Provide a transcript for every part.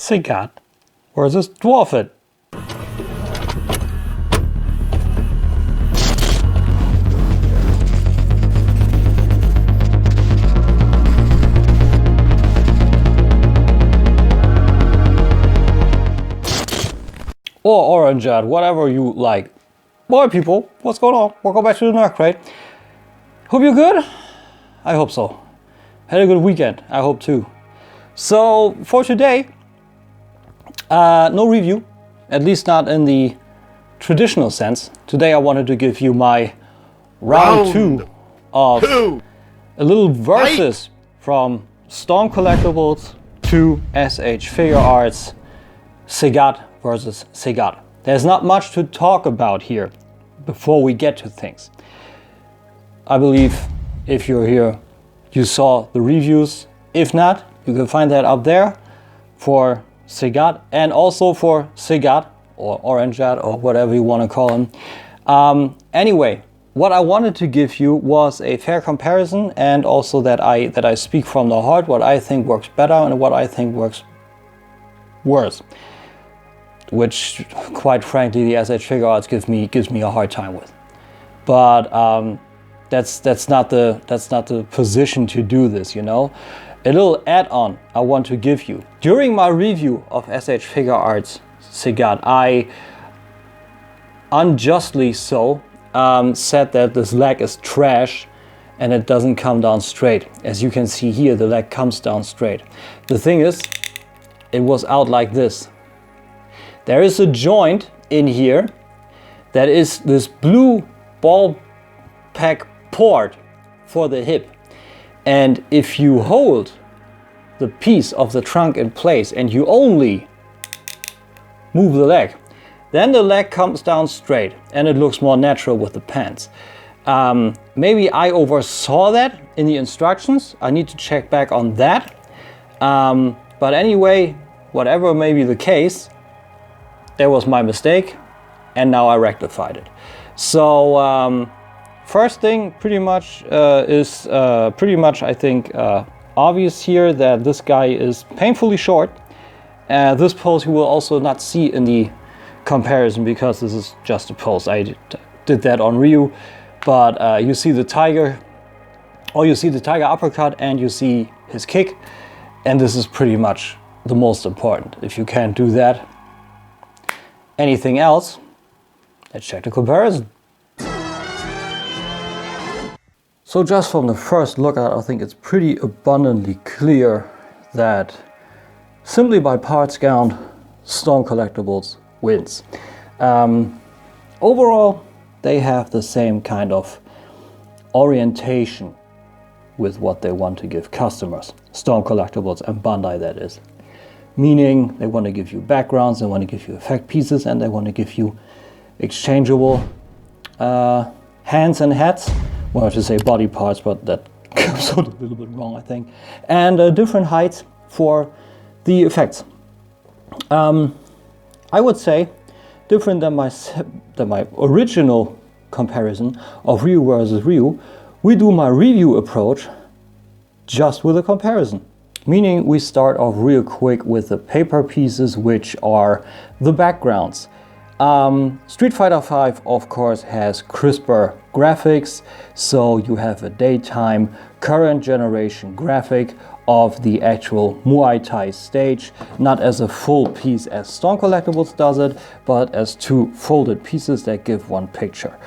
Sagat versus Dwarfit. Or orange, whatever you like. Boy, people, what's going on? Welcome back to the Nerd Crate. Hope you're good. I hope so. Had a good weekend. I hope too. So for today, no review, at least not in the traditional sense. Today I wanted to give you my round two of a little versus from Storm Collectibles to SH Figurarts Sagat versus Sagat. There's not much to talk about here before we get to things. I believe if you're here, you saw the reviews. If not, you can find that up there for Sagat and also for Sagat or Orangeat or whatever you want to call him. Anyway, what I wanted to give you was a fair comparison and also that I speak from the heart, what I think works better and what I think works worse. Which, quite frankly, the SH Figurarts gives me a hard time with. But that's not the position to do this, you know. A little add-on I want to give you. During my review of SH Figurarts Sagat, I unjustly so said that this leg is trash and it doesn't come down straight. As you can see here, the leg comes down straight. The thing is, it was out like this. There is a joint in here that is this blue ball pack port for the hip. And if you hold the piece of the trunk in place and you only move the leg, then the leg comes down straight and it looks more natural with the pants. Maybe I oversaw that in the instructions. I need to check back on that. But anyway, whatever may be the case, that was my mistake and now I rectified it. So first thing pretty much is I think obvious here that this guy is painfully short. This pose you will also not see in the comparison because this is just a pose. I did that on Ryu, but you see the tiger, or you see the tiger uppercut and you see his kick, and this is pretty much the most important. If you can't do that, anything else, let's check the comparison. So just from the first look at, I think it's pretty abundantly clear that simply by parts count, Storm Collectibles wins. Overall, they have the same kind of orientation with what they want to give customers. Storm Collectibles and Bandai, that is. Meaning they want to give you backgrounds, they want to give you effect pieces, and they want to give you exchangeable hands and hats. Well, to say body parts, but that comes out a little bit wrong, I think. And different heights for the effects. I would say different than my original comparison of Ryu versus Ryu. We do my review approach just with a comparison. Meaning we start off real quick with the paper pieces, which are the backgrounds. Street Fighter V, of course, has crisper graphics, so you have a daytime, current generation graphic of the actual Muay Thai stage, not as a full piece as Storm Collectibles does it, but as two folded pieces that give one picture.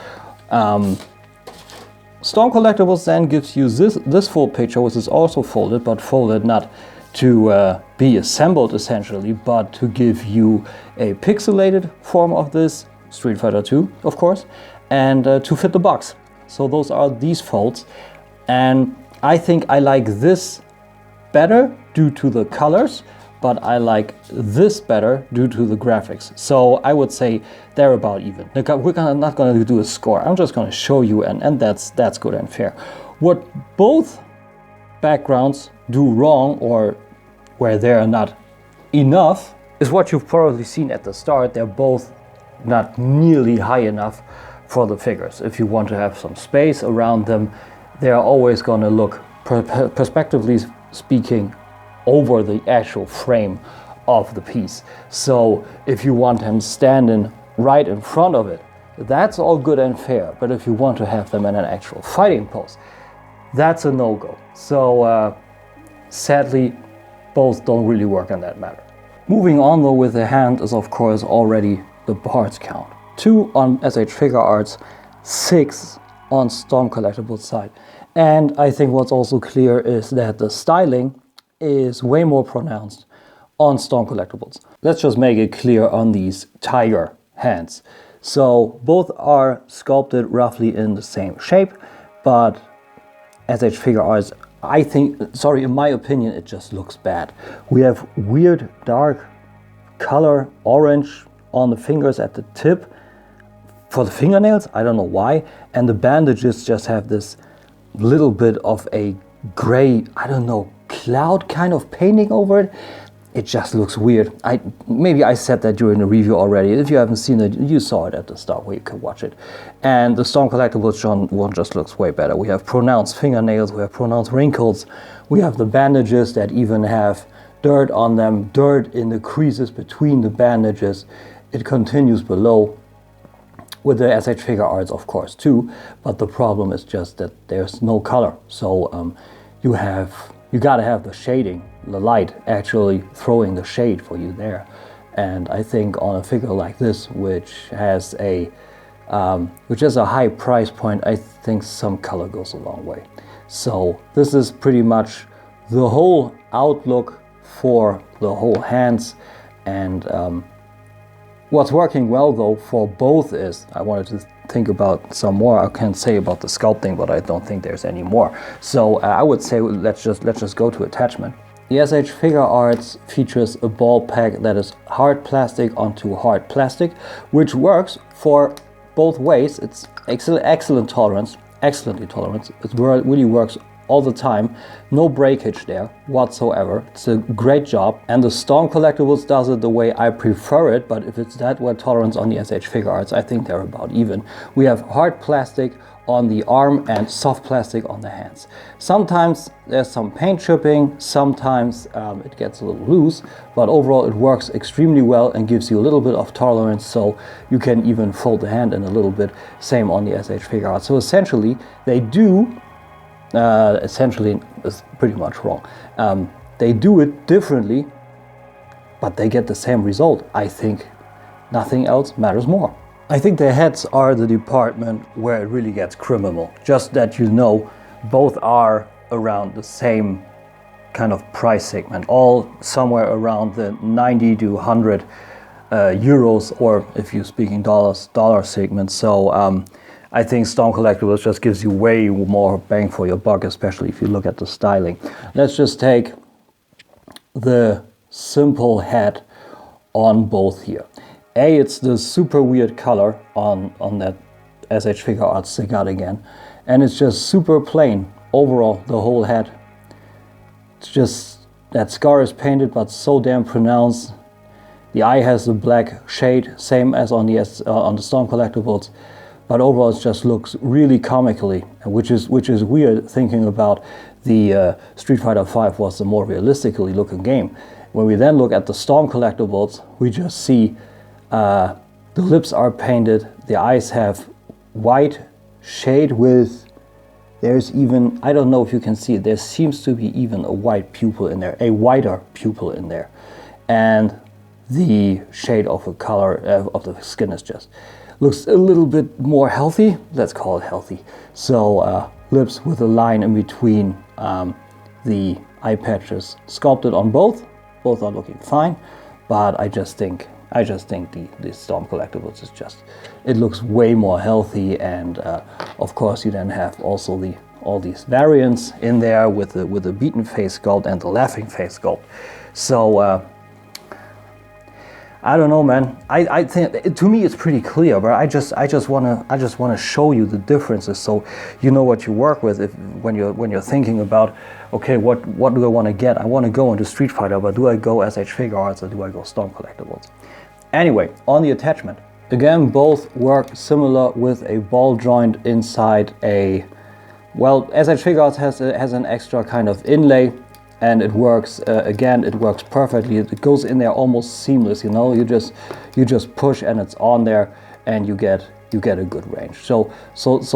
Storm Collectibles then gives you this full picture, which is also folded, but folded not to be assembled essentially, but to give you a pixelated form of this, Street Fighter 2 of course, and to fit the box. So those are these folds, and I think I like this better due to the colors, but I like this better due to the graphics. So I would say they're about even. We're not going to do a score. I'm just going to show you, and that's good and fair. What both backgrounds do wrong, or where they're not enough, is what you've probably seen at the start. They're both not nearly high enough for the figures. If you want to have some space around them, they're always going to look, perspectively speaking, over the actual frame of the piece. So if you want them standing right in front of it, that's all good and fair. But if you want to have them in an actual fighting pose, that's a no-go. So sadly, both don't really work in that matter. Moving on though with the hand is of course already the parts count. 2 on SH Figurarts, 6 on Storm Collectibles side. And I think what's also clear is that the styling is way more pronounced on Storm Collectibles. Let's just make it clear on these tiger hands. So both are sculpted roughly in the same shape, but SH Figurarts, I think, in my opinion, it just looks bad. We have weird dark color orange on the fingers at the tip for the fingernails, I don't know why, and the bandages just have this little bit of a gray, I don't know, cloud kind of painting over it. It just looks weird. Maybe I said that during the review already. If you haven't seen it, you saw it at the start where you can watch it. And the Storm Collectibles one just looks way better. We have pronounced fingernails, we have pronounced wrinkles, we have the bandages that even have dirt on them, dirt in the creases between the bandages. It continues below with the SH Figurarts, of course, too. But the problem is just that there's no color. So you gotta have the shading, the light actually throwing the shade for you there. And I think on a figure like this, which has a high price point, I think some color goes a long way. So this is pretty much the whole outlook for the whole hands. And what's working well though for both is, I wanted to think about some more I can say about the sculpting, but I don't think there's any more. So I would say let's just go to attachment. The SH Figurarts features a ball pack that is hard plastic onto hard plastic, which works for both ways. It's excellent tolerance, excellently tolerant. It really works all the time. No breakage there whatsoever. It's a great job. And the Storm Collectibles does it the way I prefer it, but if it's that wet tolerance on the SH Figurarts, I think they're about even. We have hard plastic on the arm and soft plastic on the hands. Sometimes there's some paint chipping, sometimes it gets a little loose, but overall it works extremely well and gives you a little bit of tolerance, so you can even fold the hand in a little bit. Same on the SH Figurarts. So essentially they do essentially is pretty much wrong. They do it differently, but they get the same result. I think nothing else matters more. I think the heads are the department where it really gets criminal. Just that you know, both are around the same kind of price segment, all somewhere around the 90 to 100 euros, or if you're speaking dollar segment. So I think Storm Collectibles just gives you way more bang for your buck, especially if you look at the styling. Let's just take the simple head on both here. It's the super weird color on that SH Figurarts Sagat again, and it's just super plain overall, the whole head. It's just, that scar is painted but so damn pronounced. The eye has the black shade, same as on the Storm Collectibles. But overall, it just looks really comically, which is weird thinking about the Street Fighter V was the more realistically looking game. When we then look at the Storm Collectibles, we just see the lips are painted, the eyes have white shade with, there's even, I don't know if you can see it, there seems to be even a white pupil in there, a wider pupil in there. And the shade of the color of the skin is just, looks a little bit more healthy, let's call it healthy. So lips with a line in between the eye patches, sculpted on both are looking fine, but I just think the Storm Collectibles is just, it looks way more healthy. And of course you then have also all these variants in there with the beaten face sculpt and the laughing face sculpt. So I don't know, man. I think to me it's pretty clear, but I just wanna show you the differences so you know what you work with when you're thinking about, okay, what do I want to get? I want to go into Street Fighter, but do I go SH Figurarts or do I go Storm Collectibles? Anyway, on the attachment, again, both work similar with a ball joint inside a, well, SH Figurarts has an extra kind of inlay and it works again. It works perfectly. It goes in there almost seamless. You know, you just push and it's on there, and you get a good range. So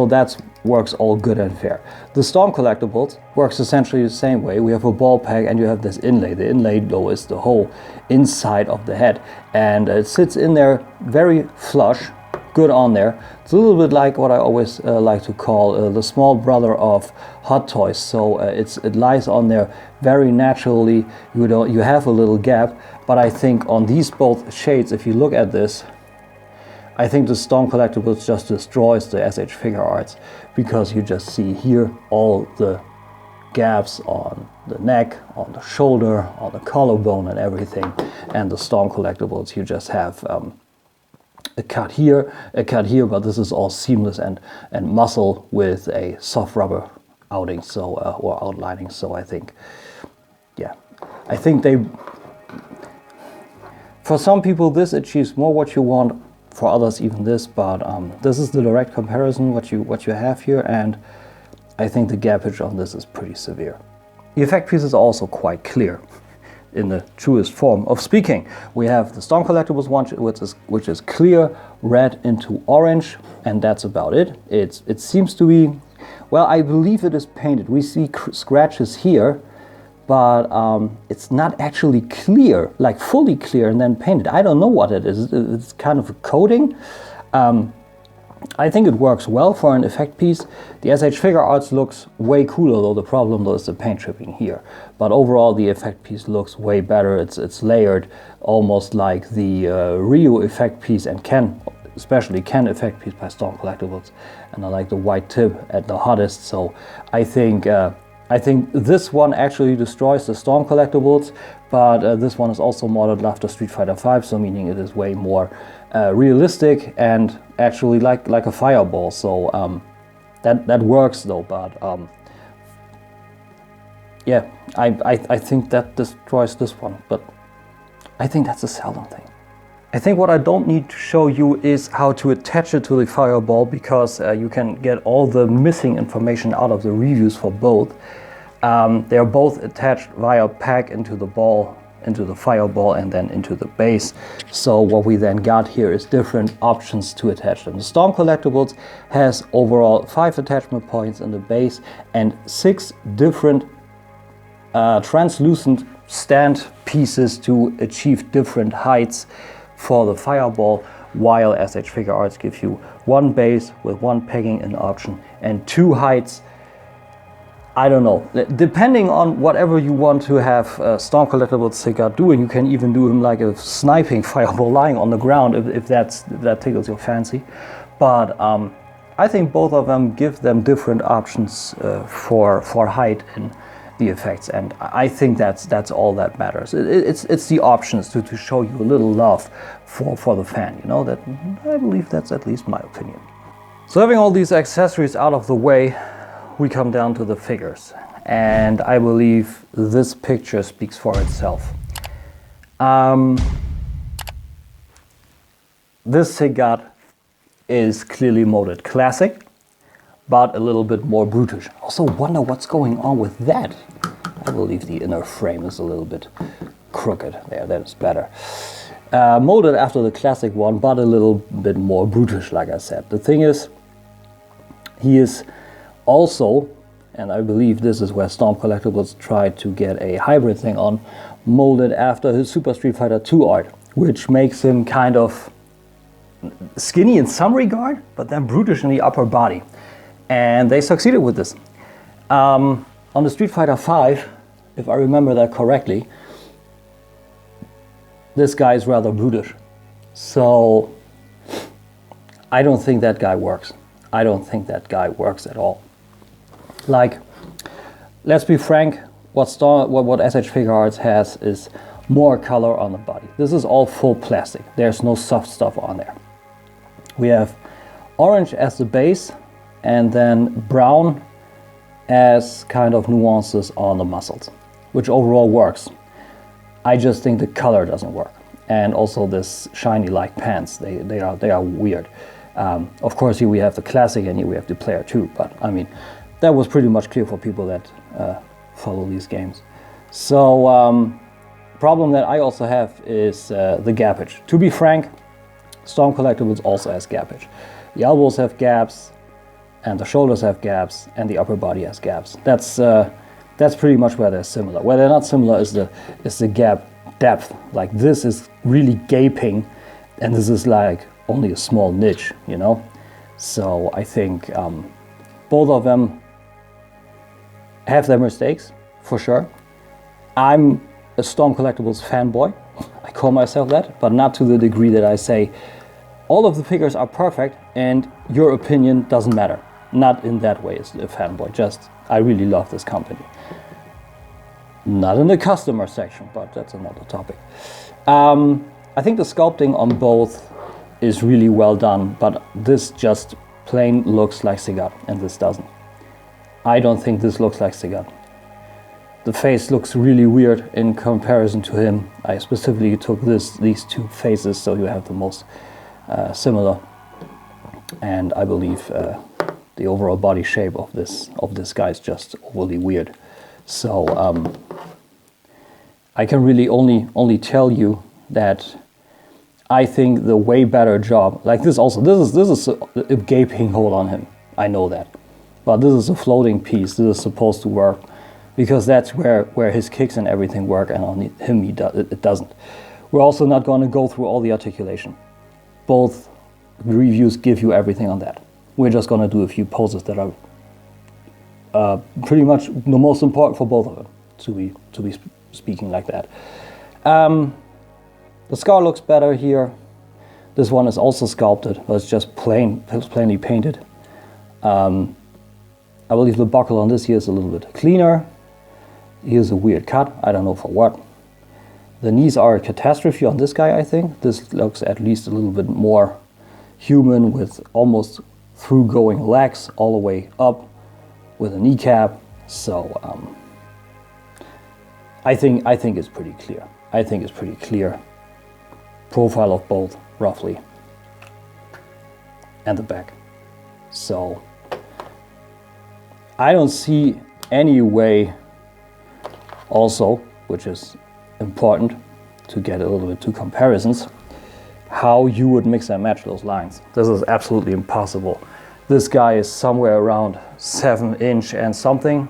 that works all good and fair. The Storm Collectibles works essentially the same way. We have a ball peg and you have this inlay. The inlay though is the whole inside of the head, and it sits in there very flush, good on there. It's a little bit like what I always like to call the small brother of Hot Toys. So it lies on there very naturally. You have a little gap, but I think on these both shades, if you look at this, I think the Storm Collectibles just destroys the SH Figurarts, because you just see here all the gaps on the neck, on the shoulder, on the collarbone and everything. And the Storm Collectibles, you just have a cut here, but this is all seamless and muscle with a soft rubber outing, so or outlining. So I think, yeah, I think for some people this achieves more what you want. For others even this, but this is the direct comparison what you have here, and I think the gapage on this is pretty severe. The effect piece is also quite clear in the truest form of speaking. We have the Storm Collectibles one, which is clear red into orange, and that's about it. It seems to be, well, I believe it is painted. We see scratches here, but it's not actually clear, like fully clear and then painted. I don't know what it is. It's kind of a coating. I think it works well for an effect piece. The SH Figurarts looks way cooler though. The problem though is the paint chipping here. But overall the effect piece looks way better. It's layered, almost like the Ryu effect piece and Ken, especially Ken effect piece by Storm Collectibles. And I like the white tip at the hottest. So I think this one actually destroys the Storm Collectibles, but this one is also modeled after Street Fighter V, so meaning it is way more realistic and actually like a fireball. So that works though. But yeah, I think that destroys this one, but I think that's a seldom thing. I think what I don't need to show you is how to attach it to the fireball, because you can get all the missing information out of the reviews for both. They are both attached via pack into the ball, into the fireball, and then into the base. So what we then got here is different options to attach them. The Storm Collectibles has overall 5 attachment points in the base and 6 different translucent stand pieces to achieve different heights for the fireball, while SH Figurarts give you 1 base with 1 pegging in option and 2 heights. I don't know, depending on whatever you want to have Storm Collectibles Sagat do, and you can even do him like a sniping fireball lying on the ground if that tickles your fancy. But I think both of them give them different options for height in the effects, and I think that's all that matters. It's the options to show you a little love for the fan, you know. That, I believe that's at least my opinion. So having all these accessories out of the way, we come down to the figures, and I believe this picture speaks for itself. This Sagat is clearly molded classic, but a little bit more brutish. Also wonder what's going on with that. I believe the inner frame is a little bit crooked there, that is better. Molded after the classic one, but a little bit more brutish, like I said. The thing is, he is also, and I believe this is where Storm Collectibles tried to get a hybrid thing on, molded after his Super Street Fighter 2 art, which makes him kind of skinny in some regard, but then brutish in the upper body. And they succeeded with this. On the Street Fighter 5, if I remember that correctly, this guy is rather brutish. So I don't think that guy works. I don't think that guy works at all. Like, let's be frank, what SH Figurarts has is more color on the body. This is all full plastic. There's no soft stuff on there. We have orange as the base, and then brown as kind of nuances on the muscles, which overall works. I just think the color doesn't work. And also this shiny like pants, they are weird. Of course here we have the classic and here we have the player too, but I mean, that was pretty much clear for people that follow these games. So problem that I also have is the gappage. To be frank, Storm Collectibles also has gappage. The elbows have gaps, and the shoulders have gaps, and the upper body has gaps. That's pretty much where they're similar. Where they're not similar is the gap depth. Like this is really gaping, and this is like only a small niche, you know. So I think both of them have their mistakes for sure. I'm a Storm Collectibles fanboy. I call myself that, but not to the degree that I say all of the figures are perfect and your opinion doesn't matter. Not in that way as a fanboy, just I really love this company. Not in the customer section, but that's another topic. I think the sculpting on both is really well done, but this just plain looks like Sagat and this doesn't. I don't think this looks like Sagat. The face looks really weird in comparison to him. I specifically took these two faces so you have the most similar, and I believe the overall body shape of this guy is just overly weird. So I can really only tell you that I think the way better job, like this also, this is a gaping hole on him. I know that, but this is a floating piece. This is supposed to work because that's where his kicks and everything work, and on him it doesn't. We're also not going to go through all the articulation. Both reviews give you everything on that. We're just going to do a few poses that are pretty much the most important for both of them, to be speaking like that. The scar looks better here. This one is also sculpted, but it's just plainly painted. I believe the buckle on this here is a little bit cleaner. Here's a weird cut, I don't know for what. The knees are a catastrophe on this guy, I think. This looks at least a little bit more human, with almost through-going legs all the way up with a kneecap. So I think it's pretty clear. I think it's pretty clear. Profile of both, roughly, and the back. So I don't see any way, also, which is important to get a little bit to comparisons, how you would mix and match those lines. This is absolutely impossible. This guy is somewhere around 7 inch and something,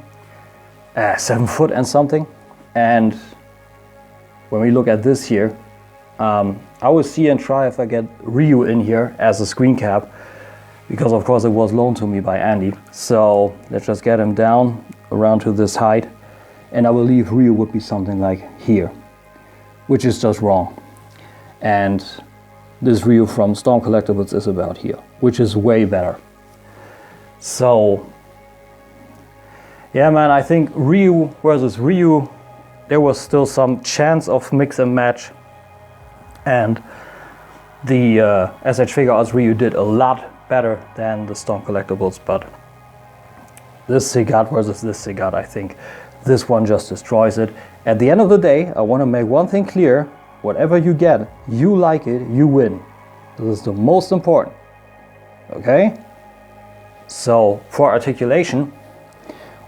7 foot and something. And when we look at this here, I will see and try if I get Ryu in here as a screen cap, because of course it was loaned to me by Andy. So let's just get him down around to this height, and I believe Ryu would be something like here, which is just wrong. And this Ryu from Storm Collectibles is about here, which is way better. So yeah, man, I think Ryu versus Ryu, there was still some chance of mix and match, and the SH Figurarts Ryu did a lot better than the Storm Collectibles, but this Sagat versus this Sagat, I think this one just destroys it. At the end of the day, I want to make one thing clear: whatever you get, you like it, you win. This is the most important. Okay? So for articulation,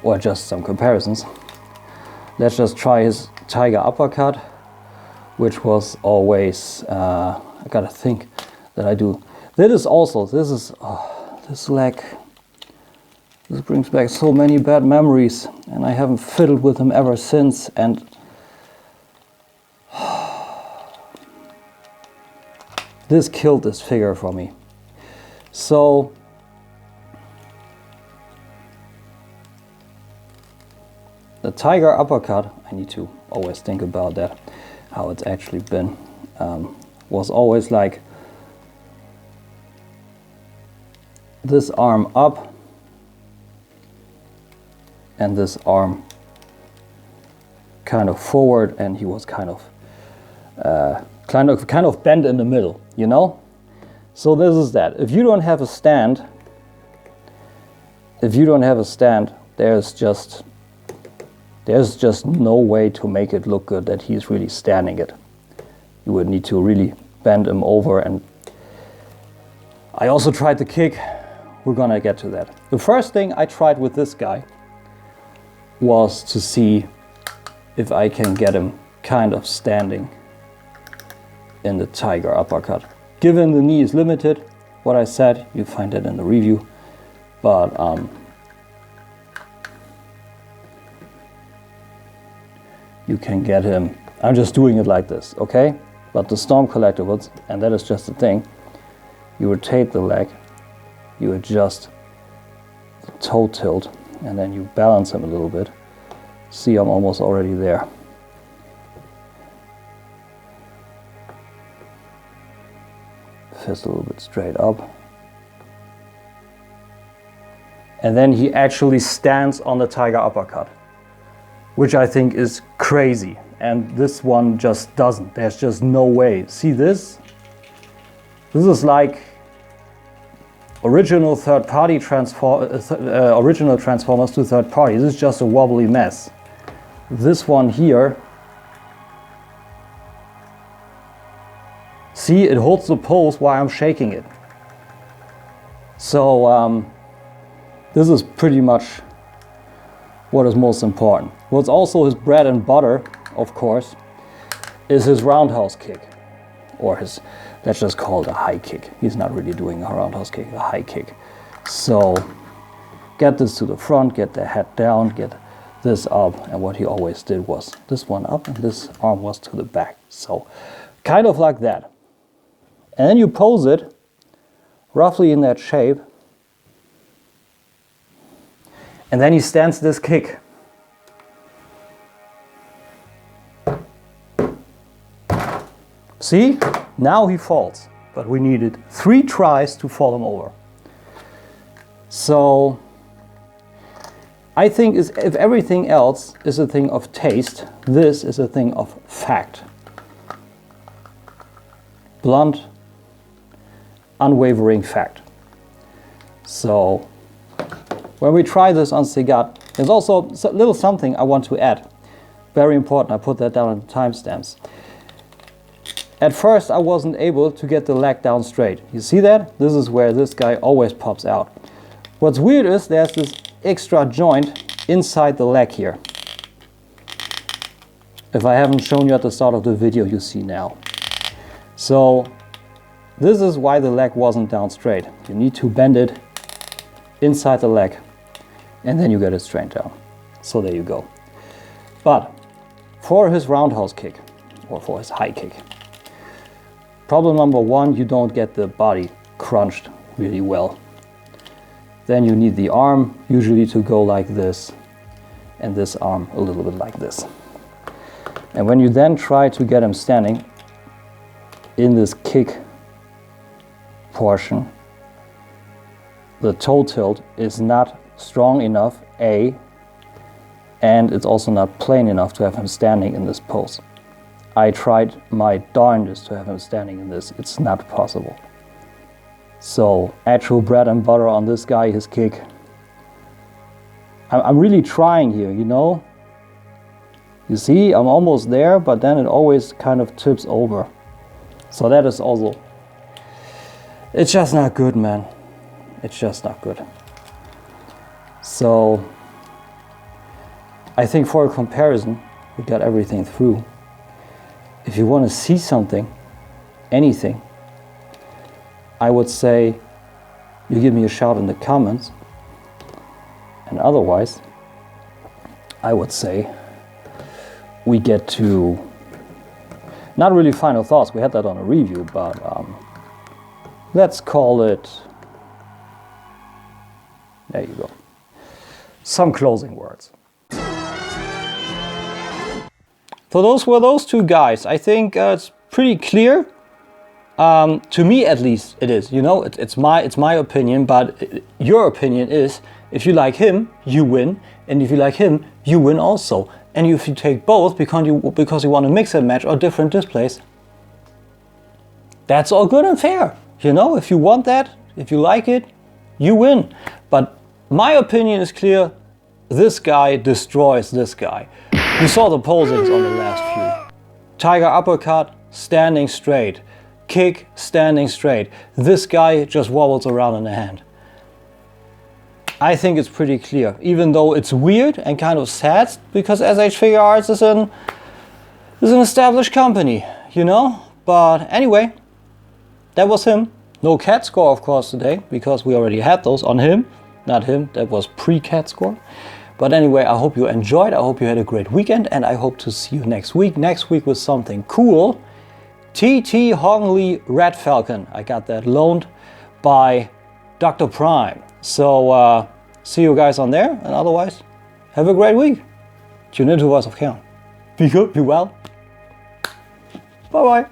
or just some comparisons, let's just try his tiger uppercut, which was always, I gotta think that I do. This leg, this brings back so many bad memories, and I haven't fiddled with him ever since, and this killed this figure for me. So the tiger uppercut, I need to always think about that, how it's actually been, was always like this arm up and this arm kind of forward, and he was kind of bent in the middle, you know? So this is that. If you don't have a stand, there's just no way to make it look good that he's really standing it. You would need to really bend him over, and I also tried the kick. We're gonna get to that. The first thing I tried with this guy was to see if I can get him kind of standing in the tiger uppercut. Given the knee is limited, what I said, you find it in the review, but you can get him. I'm just doing it like this, okay? But the Storm Collectibles, and that is just the thing, you rotate the leg, you adjust the toe tilt, and then you balance him a little bit. See, I'm almost already there. Fist a little bit straight up. And then he actually stands on the tiger uppercut, which I think is crazy. And this one just doesn't. There's just no way. See this? This is like original third-party original Transformers to third party. This is just a wobbly mess. This one here, see, it holds the pose while I'm shaking it. So this is pretty much what is most important. What's also his bread and butter, of course, is his roundhouse kick, or his, let's just call it a high kick. He's not really doing a roundhouse kick, a high kick. So get this to the front, get the head down, get this up, and what he always did was this one up and this arm was to the back. So kind of like that. And then you pose it roughly in that shape, and then he stands this kick. See, now he falls, but we needed 3 tries to fall him over. So I think if everything else is a thing of taste, this is a thing of fact. Blunt, unwavering fact. So when we try this on Sagat, there's also a little something I want to add. Very important, I put that down on the timestamps. At first I wasn't able to get the leg down straight. You see that? This is where this guy always pops out. What's weird is there's this extra joint inside the leg here. If I haven't shown you at the start of the video, you see now. So this is why the leg wasn't down straight. You need to bend it inside the leg and then you get it straight down. So there you go. But for his roundhouse kick, or for his high kick, problem number 1, you don't get the body crunched really well. Then you need the arm usually to go like this, and this arm a little bit like this. And when you then try to get him standing in this kick portion, the toe tilt is not strong enough, A, and it's also not plain enough to have him standing in this pose. I tried my darndest to have him standing in this. It's not possible. So actual bread and butter on this guy, his kick. I'm really trying here, you know? You see, I'm almost there, but then it always kind of tips over. So that is also, it's just not good, man. It's just not good. So I think for a comparison, we got everything through. If you want to see something, anything, I would say you give me a shout in the comments. And otherwise, I would say we get to, not really final thoughts, we had that on a review, but let's call it, there you go, some closing words. So those were those two guys. I think it's pretty clear. To me, at least, it is. You know, it's my opinion. But your opinion is, if you like him, you win, and if you like him, you win also. And if you take both because you want to mix and match or different displays, that's all good and fair. You know, if you want that, if you like it, you win. But my opinion is clear. This guy destroys this guy. You saw the posings on the last few. Tiger uppercut, standing straight. Kick, standing straight. This guy just wobbles around in the hand. I think it's pretty clear, even though it's weird and kind of sad because SH Figurarts is an established company, you know? But anyway, that was him. No cat score, of course, today, because we already had those on him. Not him, that was pre-cat score. But anyway, I hope you enjoyed. I hope you had a great weekend, and I hope to see you next week. Next week with something cool. TT Hongley Red Falcon. I got that loaned by Dr. Prime. So see you guys on there, and otherwise, have a great week. Tune into Voice of Count. Be good, be well. Bye bye.